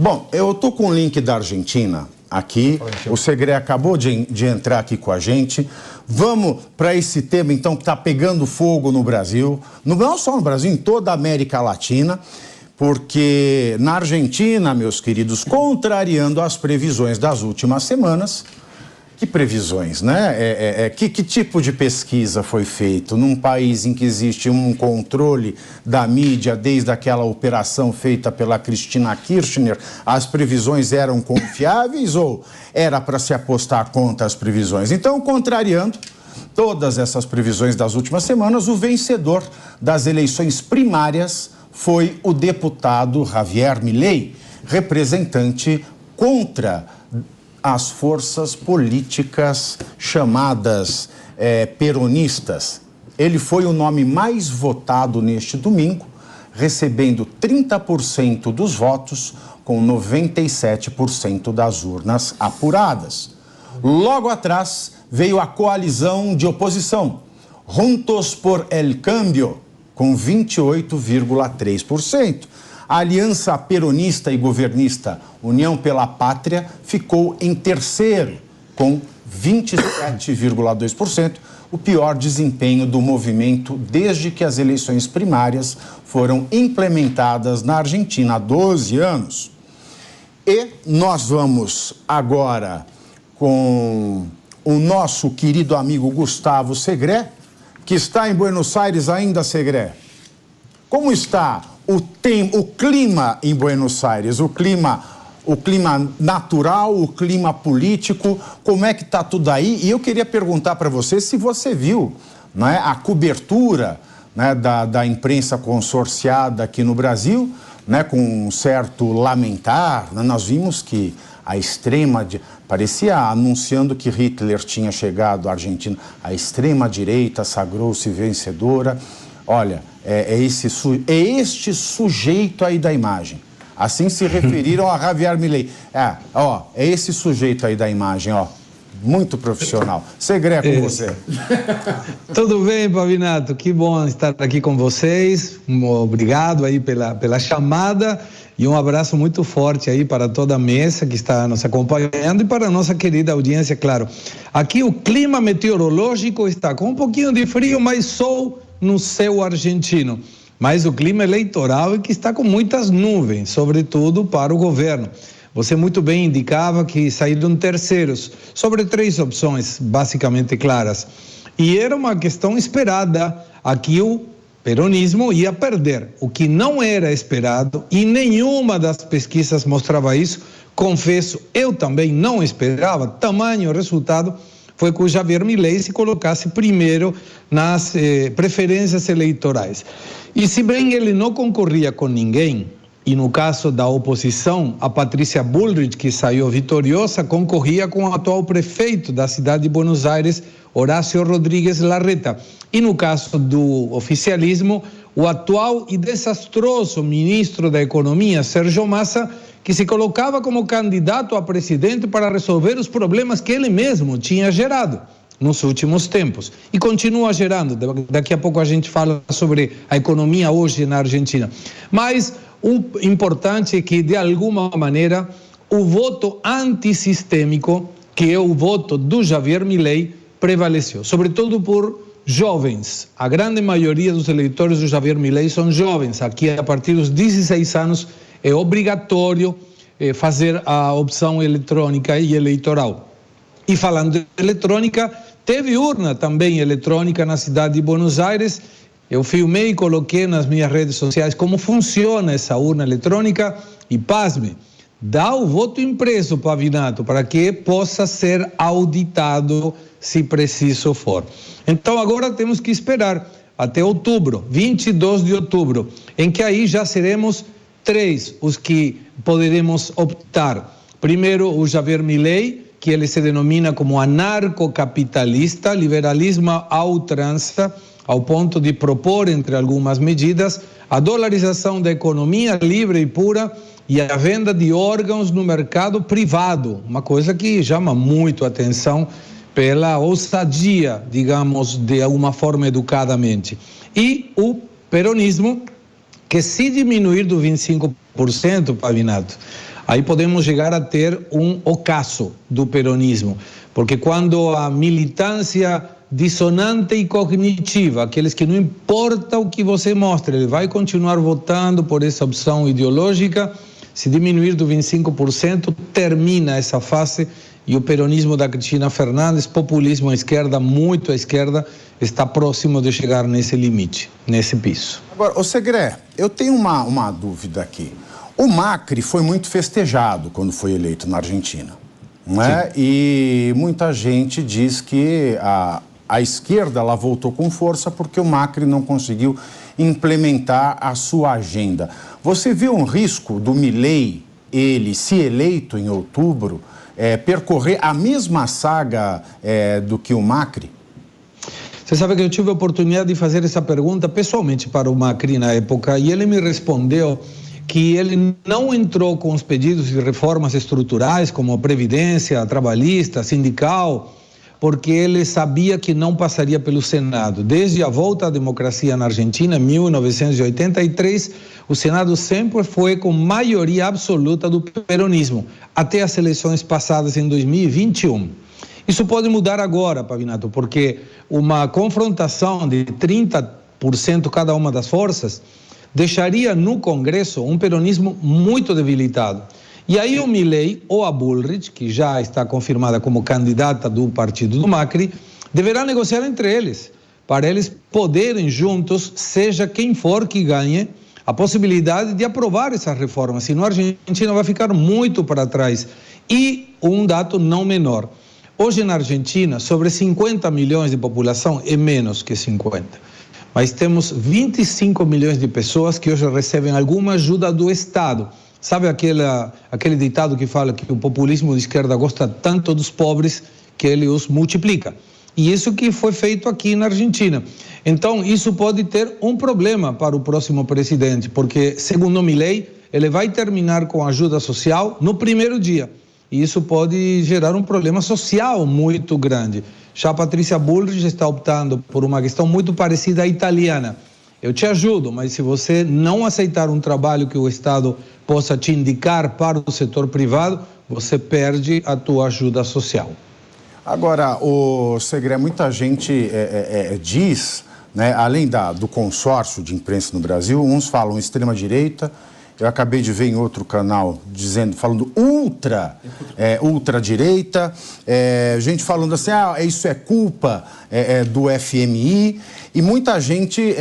Bom, eu tô com o link da Argentina aqui, o Segré acabou de entrar aqui com a gente. Vamos para esse tema, então, que está pegando fogo no Brasil, não só no Brasil, em toda a América Latina, porque na Argentina, meus queridos, contrariando as previsões das últimas semanas, que previsões, né? Que tipo de pesquisa foi feito num país em que existe um controle da mídia desde aquela operação feita pela Cristina Kirchner? As previsões eram confiáveis ou era para se apostar contra as previsões? Então, contrariando todas essas previsões das últimas semanas, o vencedor das eleições primárias foi o deputado Javier Milei, representante contra as forças políticas chamadas peronistas. Ele foi o nome mais votado neste domingo, recebendo 30% dos votos, com 97% das urnas apuradas. Logo atrás veio a coalizão de oposição, Juntos por el Cambio, com 28,3%. A aliança peronista e governista União pela Pátria ficou em terceiro, com 27,2%, o pior desempenho do movimento desde que as eleições primárias foram implementadas na Argentina há 12 anos. E nós vamos agora com o nosso querido amigo Gustavo Segré, que está em Buenos Aires ainda, Segré. Como está o clima em Buenos Aires, o clima natural, o clima político, como é que está tudo aí? E eu queria perguntar para você se você viu, né, a cobertura, né, da imprensa consorciada aqui no Brasil, né, com um certo lamentar, né? Nós vimos que a parecia anunciando que Hitler tinha chegado à Argentina, a extrema-direita sagrou-se vencedora. Olha, este sujeito aí da imagem. Assim se referiram a Javier Milei. É esse sujeito aí da imagem, ó. Muito profissional. Segré, com você. Tudo bem, Pavinato? Que bom estar aqui com vocês. Obrigado aí pela chamada e um abraço muito forte aí para toda a mesa que está nos acompanhando e para a nossa querida audiência, claro. Aqui o clima meteorológico está com um pouquinho de frio, mas sol no céu argentino, mas o clima eleitoral é que está com muitas nuvens, sobretudo para o governo. Você muito bem indicava que saíram terceiros sobre 3 opções basicamente claras, e era uma questão esperada. Aqui o peronismo ia perder, o que não era esperado, e nenhuma das pesquisas mostrava isso. Confesso, eu também não esperava tamanho resultado. Foi que o Javier Milei se colocasse primeiro nas preferências eleitorais. E se bem ele não concorria com ninguém, e no caso da oposição, a Patrícia Bullrich, que saiu vitoriosa, concorria com o atual prefeito da cidade de Buenos Aires, Horácio Rodríguez Larreta. E no caso do oficialismo, o atual e desastroso ministro da Economia, Sérgio Massa, que se colocava como candidato a presidente para resolver os problemas que ele mesmo tinha gerado nos últimos tempos e continua gerando. Daqui a pouco a gente fala sobre a economia hoje na Argentina. Mas o importante é que, de alguma maneira, o voto antissistêmico, que é o voto do Javier Milei, prevaleceu, sobretudo por jovens. A grande maioria dos eleitores do Javier Milei são jovens. Aqui, a partir dos 16 anos, é obrigatório fazer a opção eletrônica e eleitoral. E falando de eletrônica, teve urna também eletrônica na cidade de Buenos Aires. Eu filmei e coloquei nas minhas redes sociais como funciona essa urna eletrônica e, pasme, dá o voto impresso, Pavinato, para que possa ser auditado se preciso for. Então agora temos que esperar até outubro, 22 de outubro, em que aí já seremos 3 os que poderemos optar. Primeiro, o Javier Milei, que ele se denomina como anarcocapitalista, liberalismo à ultrança, ao ponto de propor, entre algumas medidas, a dolarização da economia livre e pura e a venda de órgãos no mercado privado, uma coisa que chama muito atenção pela ousadia, digamos, de alguma forma educadamente. E o peronismo, que se diminuir do 25%, Pavinato, Aí podemos chegar a ter um ocaso do peronismo, porque quando a militância dissonante e cognitiva, aqueles que não importa o que você mostre, ele vai continuar votando por essa opção ideológica, se diminuir do 25%, termina essa fase e o peronismo da Cristina Fernandes, populismo à esquerda, muito à esquerda, está próximo de chegar nesse limite, nesse piso. Agora, ô Segré, eu tenho uma dúvida aqui. O Macri foi muito festejado quando foi eleito na Argentina, não é? E muita gente diz que a esquerda ela voltou com força porque o Macri não conseguiu implementar a sua agenda. Você vê um risco do Milei, ele, se eleito em outubro, percorrer a mesma saga do que o Macri? Você sabe que eu tive a oportunidade de fazer essa pergunta pessoalmente para o Macri na época e ele me respondeu que ele não entrou com os pedidos de reformas estruturais como a previdência, trabalhista, sindical, porque ele sabia que não passaria pelo Senado. Desde a volta à democracia na Argentina, em 1983, o Senado sempre foi com maioria absoluta do peronismo, até as eleições passadas em 2021. Isso pode mudar agora, Pavinato, porque uma confrontação de 30% cada uma das forças deixaria no Congresso um peronismo muito debilitado. E aí o Milei ou a Bullrich, que já está confirmada como candidata do partido do Macri, deverá negociar entre eles, para eles poderem juntos, seja quem for que ganhe, a possibilidade de aprovar essas reformas. Senão a Argentina vai ficar muito para trás. E um dado não menor. Hoje na Argentina, sobre 50 milhões de população, é menos que 50. Mas temos 25 milhões de pessoas que hoje recebem alguma ajuda do Estado. Sabe aquele ditado que fala que o populismo de esquerda gosta tanto dos pobres que ele os multiplica? E isso que foi feito aqui na Argentina. Então, isso pode ter um problema para o próximo presidente, porque, segundo Milei, ele vai terminar com a ajuda social no primeiro dia. E isso pode gerar um problema social muito grande. Já a Patrícia Bullrich está optando por uma questão muito parecida à italiana. Eu te ajudo, mas se você não aceitar um trabalho que o Estado possa te indicar para o setor privado, você perde a tua ajuda social. Agora, o Segré, muita gente diz, né, além do consórcio de imprensa no Brasil, uns falam extrema-direita, eu acabei de ver em outro canal falando ultradireita, gente falando assim, isso é culpa do FMI, e muita gente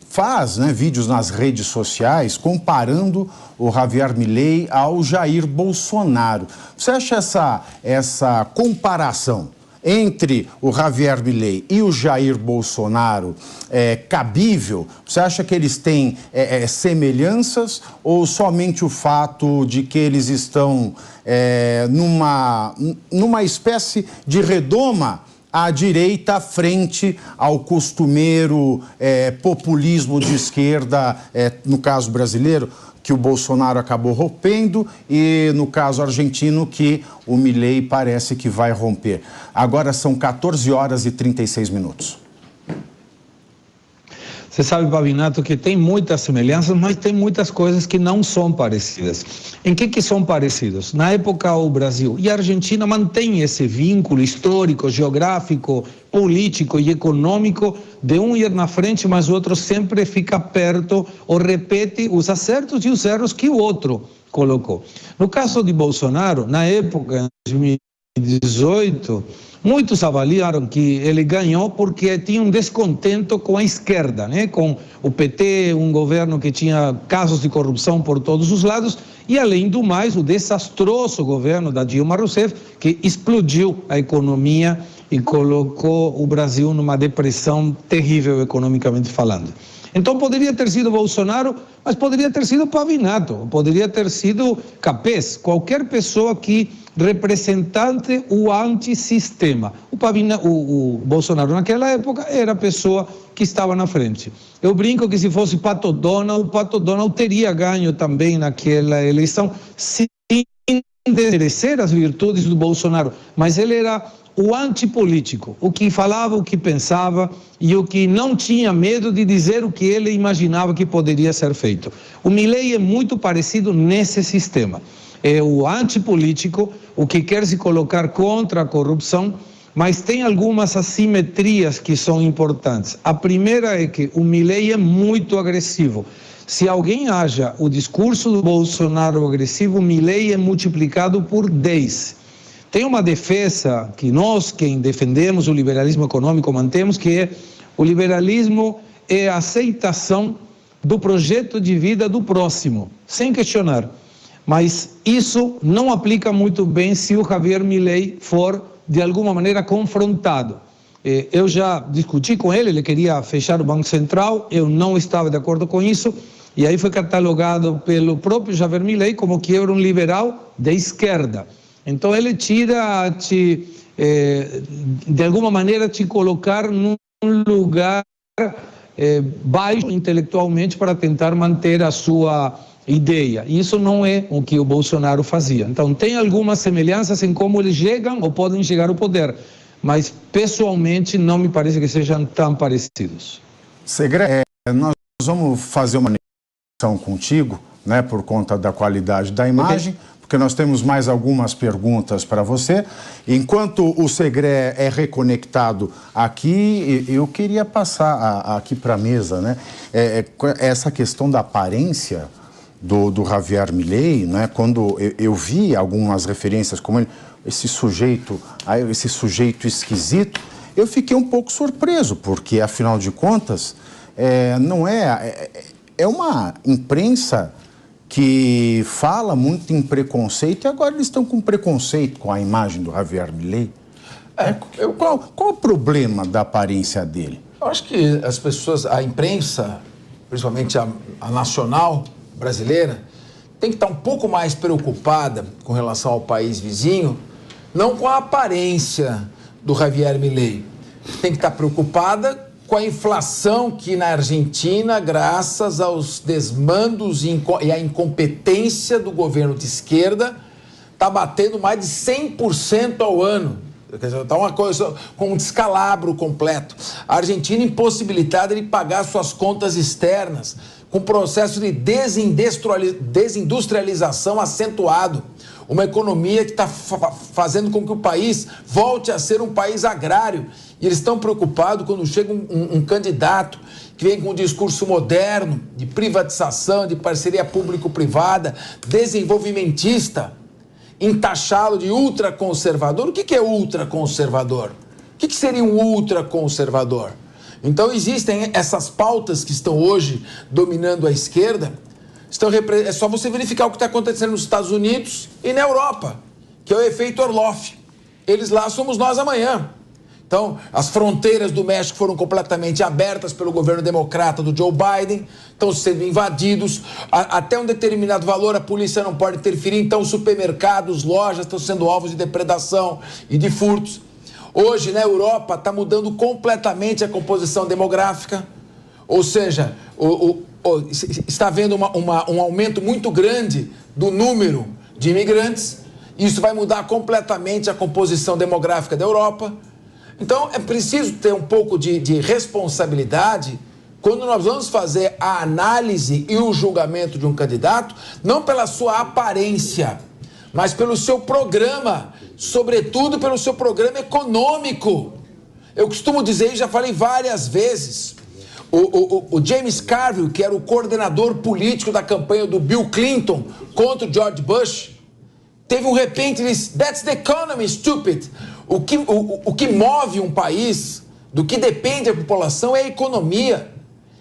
faz, né, vídeos nas redes sociais comparando o Javier Milei ao Jair Bolsonaro. Você acha essa comparação entre o Javier Milei e o Jair Bolsonaro cabível? Você acha que eles têm semelhanças ou somente o fato de que eles estão numa espécie de redoma à direita frente ao costumeiro populismo de esquerda, no caso brasileiro, que o Bolsonaro acabou rompendo, e no caso argentino, que o Milei parece que vai romper. Agora são 14 horas e 36 minutos. Você sabe, Pavinato, que tem muitas semelhanças, mas tem muitas coisas que não são parecidas. Em que são parecidos? Na época, o Brasil e a Argentina mantêm esse vínculo histórico, geográfico, político e econômico de um ir na frente, mas o outro sempre fica perto ou repete os acertos e os erros que o outro colocou. No caso de Bolsonaro, na época, em 2018, muitos avaliaram que ele ganhou porque tinha um descontento com a esquerda, né? Com o PT, um governo que tinha casos de corrupção por todos os lados, e além do mais, o desastroso governo da Dilma Rousseff, que explodiu a economia e colocou o Brasil numa depressão terrível economicamente falando. Então poderia ter sido Bolsonaro, mas poderia ter sido Pavinato, poderia ter sido Capês, qualquer pessoa que representante o antissistema. O Bolsonaro naquela época era a pessoa que estava na frente. Eu brinco que se fosse Pato Donald, o Pato Donald teria ganho também naquela eleição, sem desmerecer as virtudes do Bolsonaro, mas ele era o antipolítico, o que falava, o que pensava e o que não tinha medo de dizer o que ele imaginava que poderia ser feito. O Milei é muito parecido nesse sistema. é o antipolítico, o que quer se colocar contra a corrupção, mas tem algumas assimetrias que são importantes. A primeira é que o Milei é muito agressivo. Se alguém acha o discurso do Bolsonaro agressivo, o Milei é multiplicado por 10. Tem uma defesa que nós, quem defendemos o liberalismo econômico, mantemos, que é o liberalismo é a aceitação do projeto de vida do próximo, sem questionar. Mas isso não aplica muito bem se o Javier Milei for, de alguma maneira, confrontado. Eu já discuti com ele queria fechar o Banco Central, eu não estava de acordo com isso, e aí foi catalogado pelo próprio Javier Milei como que era um liberal de esquerda. Então ele tira, de alguma maneira, te colocar num lugar baixo intelectualmente para tentar manter a sua ideia. Isso não é o que o Bolsonaro fazia. Então, tem algumas semelhanças em como eles chegam ou podem chegar ao poder, mas, pessoalmente, não me parece que sejam tão parecidos. Segre, nós vamos fazer uma negociação contigo, né, por conta da qualidade da imagem, porque nós temos mais algumas perguntas para você. Enquanto o Segré é reconectado aqui, eu queria passar aqui para a mesa, né, essa questão da aparência do Javier Milei, né? Quando eu vi algumas referências como ele, esse sujeito esquisito, eu fiquei um pouco surpreso, porque afinal de contas é uma imprensa que fala muito em preconceito e agora eles estão com preconceito com a imagem do Javier Milei. Qual o problema da aparência dele? Eu acho que as pessoas, a imprensa, principalmente a nacional brasileira, tem que estar um pouco mais preocupada com relação ao país vizinho, não com a aparência do Javier Milei. Tem que estar preocupada com a inflação que na Argentina, graças aos desmandos e à incompetência do governo de esquerda, está batendo mais de 100% ao ano. Está uma coisa com um descalabro completo. A Argentina impossibilitada de pagar suas contas externas, com processo de desindustrialização acentuado. Uma economia que está fazendo com que o país volte a ser um país agrário. E eles estão preocupados quando chega um candidato que vem com um discurso moderno, de privatização, de parceria público-privada, desenvolvimentista, entaxá-lo de ultraconservador. O que é ultraconservador? O que seria um ultraconservador? Então existem essas pautas que estão hoje dominando a esquerda. É só você verificar o que está acontecendo nos Estados Unidos e na Europa, que é o efeito Orloff. Eles lá somos nós amanhã. Então, as fronteiras do México foram completamente abertas pelo governo democrata do Joe Biden, estão sendo invadidos, até um determinado valor a polícia não pode interferir, então supermercados, lojas estão sendo alvos de depredação e de furtos. Hoje, na Europa, está mudando completamente a composição demográfica, ou seja, está havendo um aumento muito grande do número de imigrantes, isso vai mudar completamente a composição demográfica da Europa. Então, é preciso ter um pouco de responsabilidade quando nós vamos fazer a análise e o julgamento de um candidato, não pela sua aparência, mas pelo seu programa, sobretudo pelo seu programa econômico. Eu costumo dizer, e já falei várias vezes, o James Carville, que era o coordenador político da campanha do Bill Clinton contra o George Bush, teve um repente e disse, "That's the economy, stupid." O que move um país, do que depende a população, é a economia,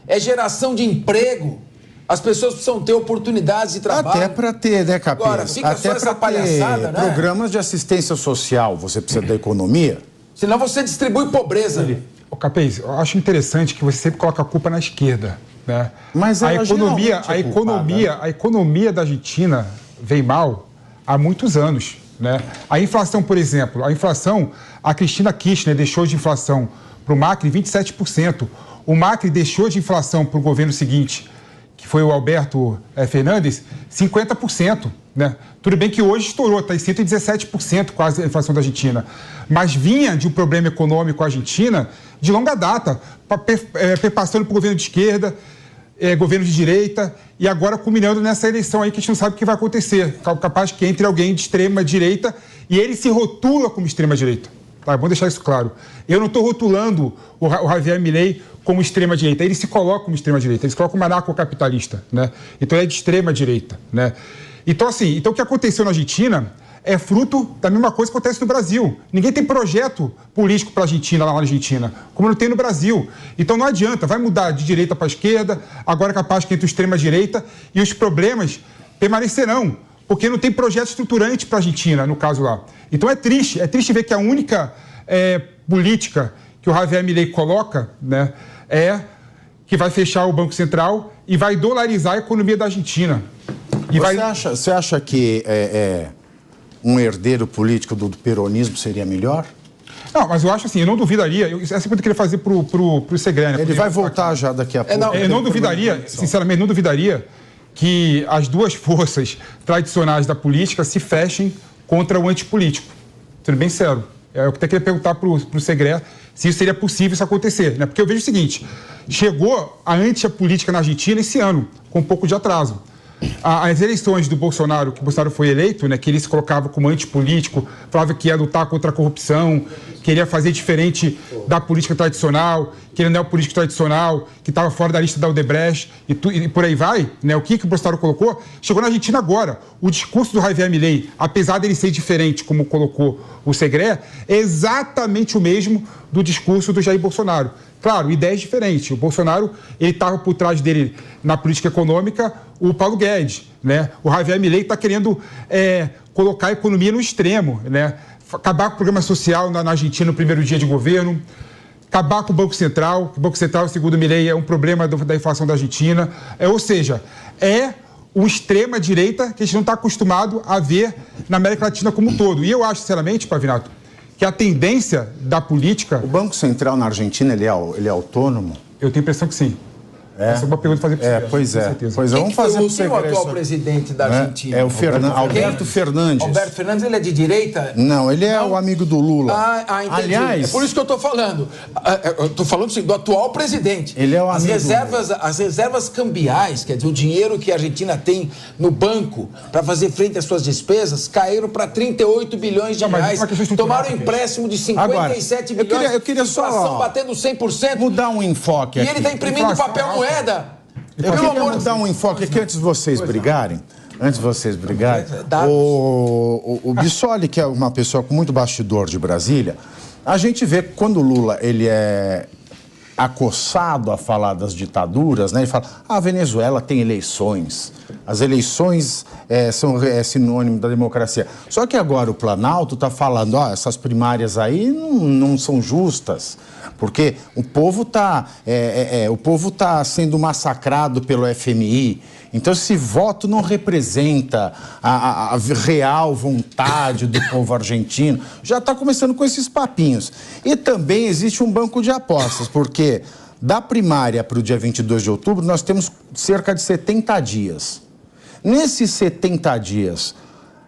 é geração de emprego. As pessoas precisam ter oportunidades de trabalho. Até para ter, né, Capês? Agora, fica até só essa palhaçada, né? Programas de assistência social, você precisa da economia. Senão você distribui pobreza. Capês, eu acho interessante que você sempre coloca a culpa na esquerda, né? Mas a economia da Argentina vem mal há muitos anos, né? A inflação, por exemplo, a Cristina Kirchner deixou de inflação para o Macri 27%. O Macri deixou de inflação para o governo seguinte, que foi o Alberto Fernandes, 50%. Né? Tudo bem que hoje estourou, está em 117% quase a inflação da Argentina. Mas vinha de um problema econômico argentina de longa data, passando para o governo de esquerda. governo de direita, e agora culminando nessa eleição aí que a gente não sabe o que vai acontecer. Capaz que entre alguém de extrema direita e ele se rotula como extrema direita. Tá, é bom deixar isso claro. Eu não estou rotulando o Javier Milei como extrema direita. Ele se coloca como extrema direita, ele se coloca como anarcocapitalista, né? Então ele é de extrema direita, né? Então, assim, o que aconteceu na Argentina é fruto da mesma coisa que acontece no Brasil. Ninguém tem projeto político para a Argentina, lá na Argentina, como não tem no Brasil. Então não adianta, vai mudar de direita para esquerda, agora é capaz que entre o extrema-direita, e os problemas permanecerão, porque não tem projeto estruturante para a Argentina, no caso lá. Então é triste ver que a única política que o Javier Milei coloca, né, é que vai fechar o Banco Central e vai dolarizar a economia da Argentina. E Você acha que um herdeiro político do peronismo seria melhor? Não, mas eu acho assim, eu não duvidaria, essa pergunta que eu queria fazer pro Segre, né? Ele vai voltar já daqui a pouco. Eu não duvidaria, sinceramente, não duvidaria que as duas forças tradicionais da política se fechem contra o antipolítico. Sendo bem sério. Eu até queria perguntar pro Segre se isso seria possível isso acontecer, né? Porque eu vejo o seguinte, chegou a antipolítica na Argentina esse ano, com um pouco de atraso. As eleições do Bolsonaro, que o Bolsonaro foi eleito, né, que ele se colocava como antipolítico, falava que ia lutar contra a corrupção, queria fazer diferente da política tradicional, que ele não é o político tradicional, que estava fora da lista da Odebrecht e por aí vai, né? O que o Bolsonaro colocou, chegou na Argentina agora. O discurso do Javier Milei, apesar dele ser diferente, como colocou o Segre, é exatamente o mesmo do discurso do Jair Bolsonaro. Claro, ideias diferentes. O Bolsonaro, ele estava por trás dele na política econômica, o Paulo Guedes, né? O Javier Milei está querendo colocar a economia no extremo, né? Acabar com o programa social na Argentina no primeiro dia de governo, acabar com o Banco Central. O Banco Central, segundo o Milei, é um problema da inflação da Argentina. Ou seja, é uma extrema-direita que a gente não está acostumado a ver na América Latina como um todo. E eu acho, sinceramente, Pavinato, que a tendência da política... O Banco Central na Argentina, ele é autônomo? Eu tenho a impressão que sim. Essa é uma pergunta para fazer para pois é. Pois vamos fazer o atual presidente da Argentina? É o Alberto Fernandes. Alberto Fernandes, ele é de direita? Não, ele é o amigo do Lula. Entendi. Aliás... É por isso que eu estou falando. Eu estou falando do atual presidente. Ele é o amigo As reservas cambiais, quer dizer, o dinheiro que a Argentina tem no banco para fazer frente às suas despesas, caíram para 38 bilhões de reais. Tomaram um empréstimo de 57 bilhões. Eu queria só... Inflação batendo 100%. Mudar um enfoque aqui. E ele está imprimindo papel moeda. Eu queria mudar um enfoque aqui antes de vocês brigarem. O Bissoli, que é uma pessoa com muito bastidor de Brasília, a gente vê que quando o Lula ele é acossado a falar das ditaduras, né, ele fala, a Venezuela tem eleições. As eleições são sinônimo da democracia. Só que agora o Planalto está falando, essas primárias aí não são justas, porque o povo tá sendo massacrado pelo FMI. Então, esse voto não representa a real vontade do povo argentino. Já está começando com esses papinhos. E também existe um banco de apostas, porque da primária para o dia 22 de outubro, nós temos cerca de 70 dias. Nesses 70 dias,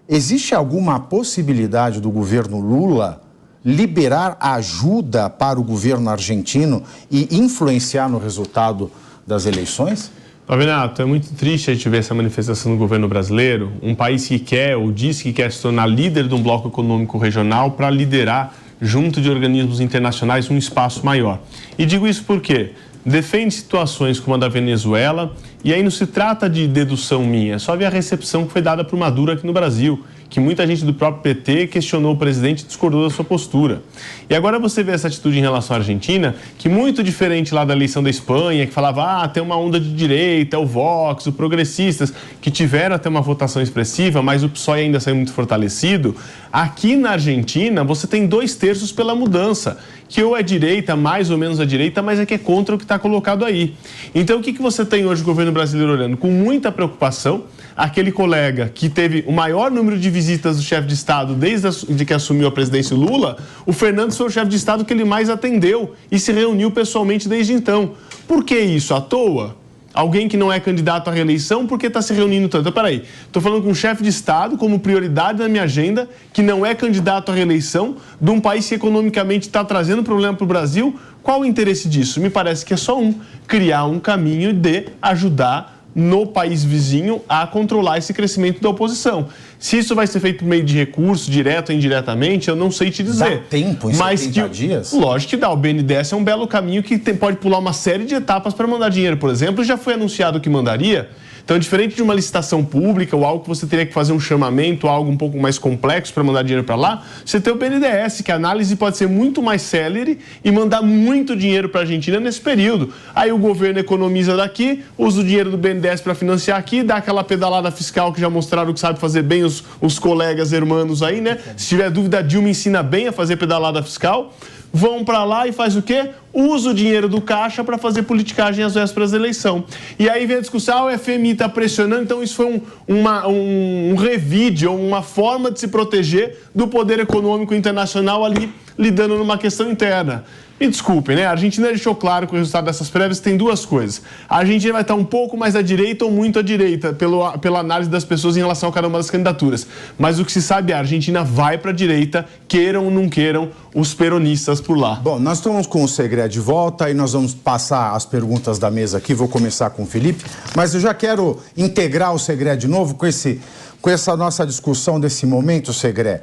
existe alguma possibilidade do governo Lula liberar ajuda para o governo argentino e influenciar no resultado das eleições? Pavinato, é muito triste a gente ver essa manifestação do governo brasileiro, um país que quer ou diz que quer se tornar líder de um bloco econômico regional para liderar, junto de organismos internacionais, um espaço maior. E digo isso porque defende situações como a da Venezuela, e aí não se trata de dedução minha, é só ver a recepção que foi dada por Maduro aqui no Brasil, que muita gente do próprio PT questionou o presidente e discordou da sua postura. E agora você vê essa atitude em relação à Argentina, que muito diferente lá da eleição da Espanha, que falava, tem uma onda de direita, o Vox, os progressistas, que tiveram até uma votação expressiva, mas o PSOE ainda saiu muito fortalecido. Aqui na Argentina, você tem 2/3 pela mudança, que ou é direita, mais ou menos a direita, mas é que é contra o que está colocado aí. Então, o que você tem hoje o governo brasileiro olhando? Com muita preocupação, aquele colega que teve o maior número de visitas do chefe de Estado desde que assumiu a presidência Lula, o Fernandes foi o chefe de Estado que ele mais atendeu e se reuniu pessoalmente desde então. Por que isso? À toa? Alguém que não é candidato à reeleição, por que está se reunindo tanto? Peraí, estou falando com um chefe de Estado como prioridade na minha agenda, que não é candidato à reeleição, de um país que economicamente está trazendo problema para o Brasil. Qual o interesse disso? Me parece que é só criar um caminho de ajudar no país vizinho a controlar esse crescimento da oposição. Se isso vai ser feito por meio de recurso, direto ou indiretamente, eu não sei te dizer. Dá tempo em 70 dias? Lógico que dá. O BNDES é um belo caminho que pode pular uma série de etapas para mandar dinheiro. Por exemplo, já foi anunciado que mandaria. Então, diferente de uma licitação pública ou algo que você teria que fazer um chamamento, algo um pouco mais complexo para mandar dinheiro para lá, você tem o BNDES, que a análise pode ser muito mais célere e mandar muito dinheiro para a Argentina nesse período. Aí o governo economiza daqui, usa o dinheiro do BNDES para financiar aqui, dá aquela pedalada fiscal que já mostraram que sabe fazer bem os colegas hermanos aí, né? Se tiver dúvida, a Dilma ensina bem a fazer pedalada fiscal. Vão para lá e faz o quê? Usa o dinheiro do caixa para fazer politicagem às vésperas da eleição. E aí vem a discussão, o FMI está pressionando, então isso foi um revide, ou uma forma de se proteger do poder econômico internacional ali, lidando numa questão interna. Me desculpem, né? A Argentina deixou claro que o resultado dessas prévias tem duas coisas. A Argentina vai estar um pouco mais à direita ou muito à direita, pela análise das pessoas em relação a cada uma das candidaturas. Mas o que se sabe é a Argentina vai para a direita, queiram ou não queiram os peronistas por lá. Bom, nós estamos com o Segré de volta e nós vamos passar as perguntas da mesa aqui. Vou começar com o Felipe, mas eu já quero integrar o Segré de novo com essa nossa discussão desse momento, Segré.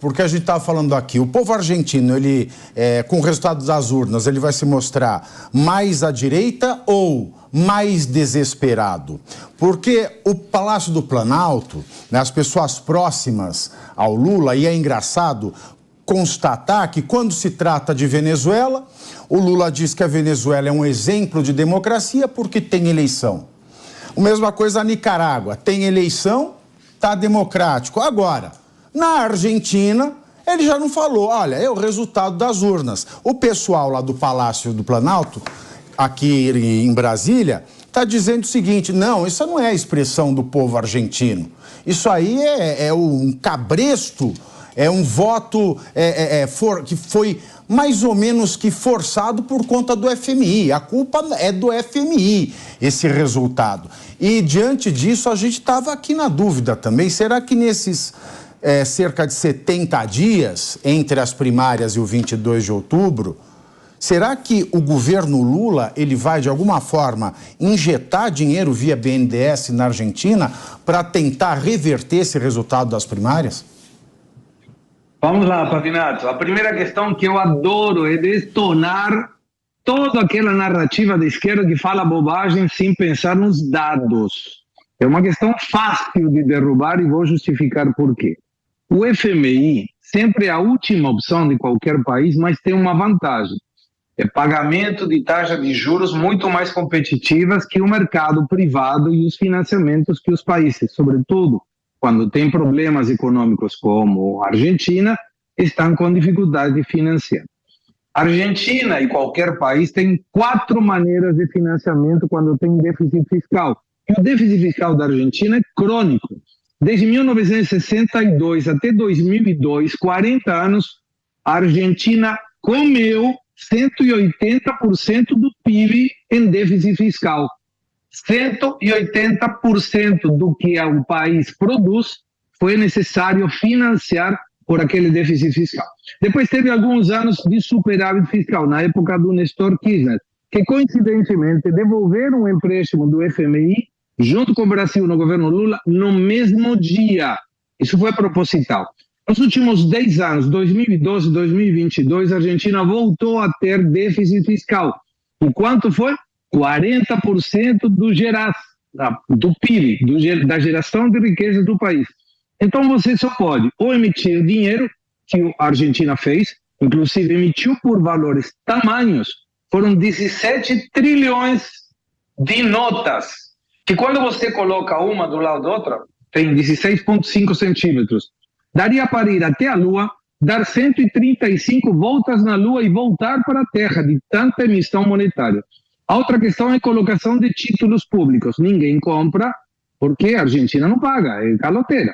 Porque a gente estava falando aqui, o povo argentino, ele, com o resultado das urnas, ele vai se mostrar mais à direita ou mais desesperado? Porque o Palácio do Planalto, né, as pessoas próximas ao Lula, e é engraçado constatar que quando se trata de Venezuela, o Lula diz que a Venezuela é um exemplo de democracia porque tem eleição. A mesma coisa a Nicarágua, tem eleição, está democrático. Agora, na Argentina, ele já não falou, olha, é o resultado das urnas. O pessoal lá do Palácio do Planalto, aqui em Brasília, está dizendo o seguinte, não, isso não é a expressão do povo argentino. Isso aí é um cabresto, é um voto que foi mais ou menos que forçado por conta do FMI. A culpa é do FMI, esse resultado. E diante disso, a gente estava aqui na dúvida também, será que nesses cerca de 70 dias entre as primárias e o 22 de outubro, será que o governo Lula ele vai, de alguma forma, injetar dinheiro via BNDES na Argentina para tentar reverter esse resultado das primárias? Vamos lá, Pavinato. A primeira questão que eu adoro é detonar toda aquela narrativa da esquerda que fala bobagem sem pensar nos dados. É uma questão fácil de derrubar e vou justificar por quê. O FMI sempre é a última opção de qualquer país, mas tem uma vantagem. É pagamento de taxa de juros muito mais competitivas que o mercado privado e os financiamentos que os países, sobretudo quando tem problemas econômicos como a Argentina, estão com dificuldade de financiar. A Argentina e qualquer país tem 4 maneiras de financiamento quando tem déficit fiscal. E o déficit fiscal da Argentina é crônico. Desde 1962 até 2002, 40 anos, a Argentina comeu 180% do PIB em déficit fiscal. 180% do que o país produz foi necessário financiar por aquele déficit fiscal. Depois teve alguns anos de superávit fiscal, na época do Néstor Kirchner, que coincidentemente devolveram um empréstimo do FMI junto com o Brasil no governo Lula no mesmo dia. Isso foi proposital. Nos últimos 10 anos, 2012 e 2022, a Argentina voltou a ter déficit fiscal. E quanto foi? 40% do PIB, da geração de riqueza do país. Então você só pode ou emitir dinheiro, que a Argentina fez, inclusive emitiu por valores tamanhos, foram 17 trilhões de notas, que quando você coloca uma do lado da outra, tem 16,5 centímetros. Daria para ir até a Lua, dar 135 voltas na Lua e voltar para a Terra, de tanta emissão monetária. A outra questão é a colocação de títulos públicos. Ninguém compra porque a Argentina não paga, é caloteira.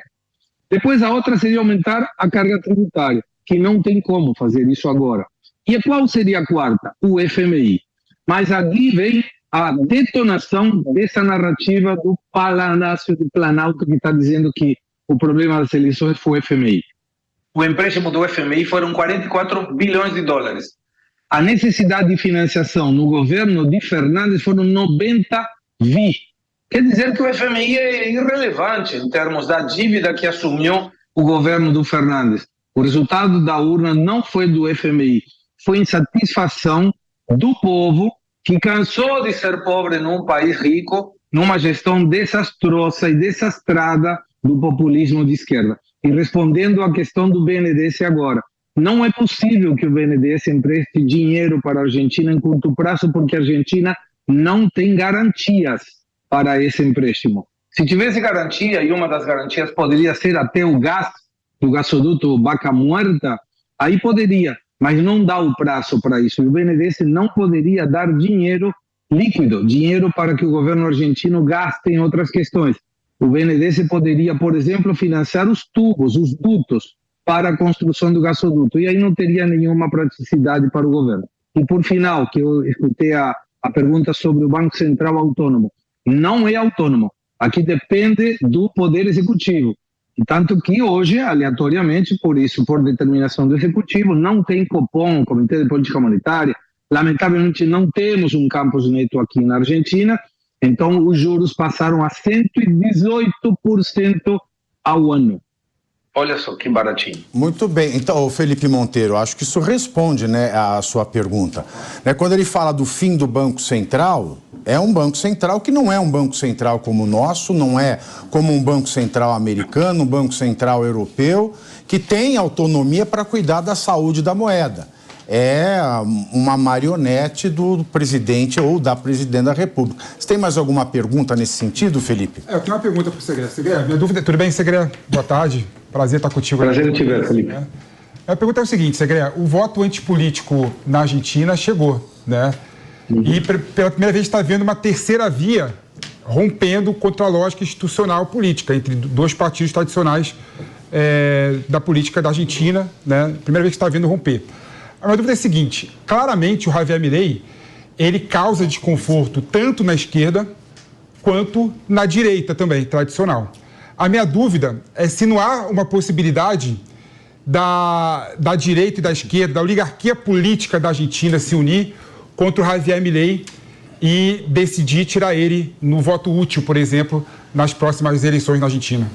Depois a outra seria aumentar a carga tributária, que não tem como fazer isso agora. E qual seria a quarta? O FMI. Mas aqui vem a detonação dessa narrativa do Palácio do Planalto, que está dizendo que o problema das eleições foi o FMI. O empréstimo do FMI foram 44 bilhões de dólares. a necessidade de financiação no governo de Fernandes foram 90 bi. Quer dizer que o FMI é irrelevante em termos da dívida que assumiu o governo do Fernandes. O resultado da urna não foi do FMI, foi insatisfação do povo que cansou de ser pobre num país rico, numa gestão desastrosa e desastrada do populismo de esquerda. E respondendo à questão do BNDES agora, não é possível que o BNDES empreste dinheiro para a Argentina em curto prazo, porque a Argentina não tem garantias para esse empréstimo. Se tivesse garantia, e uma das garantias poderia ser até o gás do gasoduto Vaca Muerta, aí poderia, mas não dá o prazo para isso. E o BNDES não poderia dar dinheiro líquido, dinheiro para que o governo argentino gaste em outras questões. O BNDES poderia, por exemplo, financiar os tubos, os dutos, para a construção do gasoduto, e aí não teria nenhuma praticidade para o governo. E por final, que eu escutei a pergunta sobre o Banco Central autônomo. Não é autônomo, aqui depende do Poder Executivo. Tanto que hoje, aleatoriamente, por isso, por determinação do Executivo, não tem Copom, Comitê de Política Monetária. Lamentavelmente, não temos um campus neto aqui na Argentina, então os juros passaram a 118% ao ano. Olha só que baratinho. Muito bem. Então, Felipe Monteiro, acho que isso responde, né, a sua pergunta. Quando ele fala do fim do Banco Central, é um Banco Central que não é um Banco Central como o nosso, não é como um Banco Central americano, um Banco Central europeu, que tem autonomia para cuidar da saúde da moeda. É uma marionete do presidente ou da presidente da República. Você tem mais alguma pergunta nesse sentido, Felipe? Eu tenho uma pergunta para o Segré. Segré, minha dúvida, tudo bem, Segré? Boa tarde. Prazer estar contigo. Prazer te ver, Felipe. A pergunta é o seguinte, Segré, o voto antipolítico na Argentina chegou, né? E pela primeira vez está havendo uma terceira via rompendo contra a lógica institucional política entre dois partidos tradicionais da política da Argentina, né? Primeira vez que está havendo romper. A minha dúvida é a seguinte, claramente o Javier Milei, ele causa desconforto tanto na esquerda quanto na direita também, tradicional. A minha dúvida é se não há uma possibilidade da direita e da esquerda, da oligarquia política da Argentina se unir contra o Javier Milei e decidir tirar ele no voto útil, por exemplo, nas próximas eleições na Argentina.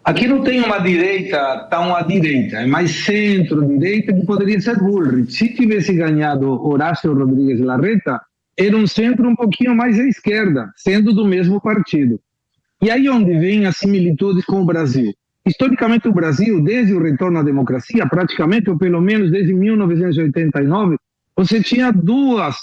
Aqui não tem uma direita tão à direita, é mais centro-direita que poderia ser Bullrich. Se tivesse ganhado Horácio Rodríguez Larreta, era um centro um pouquinho mais à esquerda, sendo do mesmo partido. E aí onde vem as similitudes com o Brasil. Historicamente o Brasil, desde o retorno à democracia, praticamente, ou pelo menos desde 1989, você tinha duas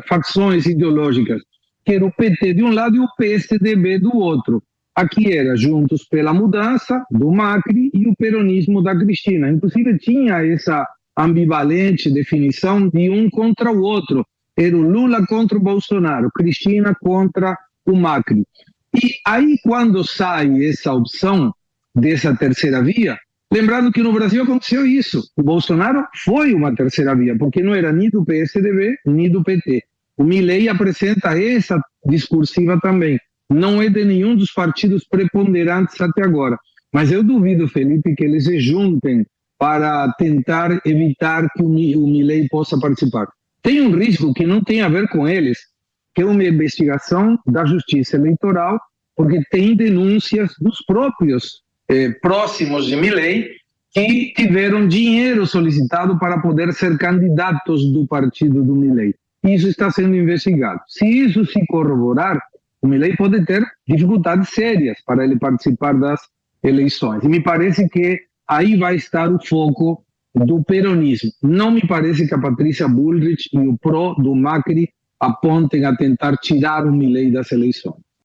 facções ideológicas, que era o PT de um lado e o PSDB do outro. Aqui era Juntos pela Mudança, do Macri, e o peronismo da Cristina. Inclusive tinha essa ambivalente definição de um contra o outro. Era o Lula contra o Bolsonaro, Cristina contra o Macri. E aí quando sai essa opção dessa terceira via, lembrando que no Brasil aconteceu isso. O Bolsonaro foi uma terceira via, porque não era nem do PSDB, nem do PT. O Milei apresenta essa discursiva também. Não é de nenhum dos partidos preponderantes até agora. Mas eu duvido, Felipe, que eles se juntem para tentar evitar que o Milei possa participar. Tem um risco que não tem a ver com eles, que é uma investigação da Justiça Eleitoral, porque tem denúncias dos próprios próximos de Milei que tiveram dinheiro solicitado para poder ser candidatos do partido do Milei. Isso está sendo investigado. Se isso se corroborar, o Milei pode ter dificuldades sérias para ele participar das eleições. E me parece que aí vai estar o foco do peronismo. Não me parece que a Patrícia Bullrich e o PRO do Macri apontem a tentar tirar o Milei das eleições.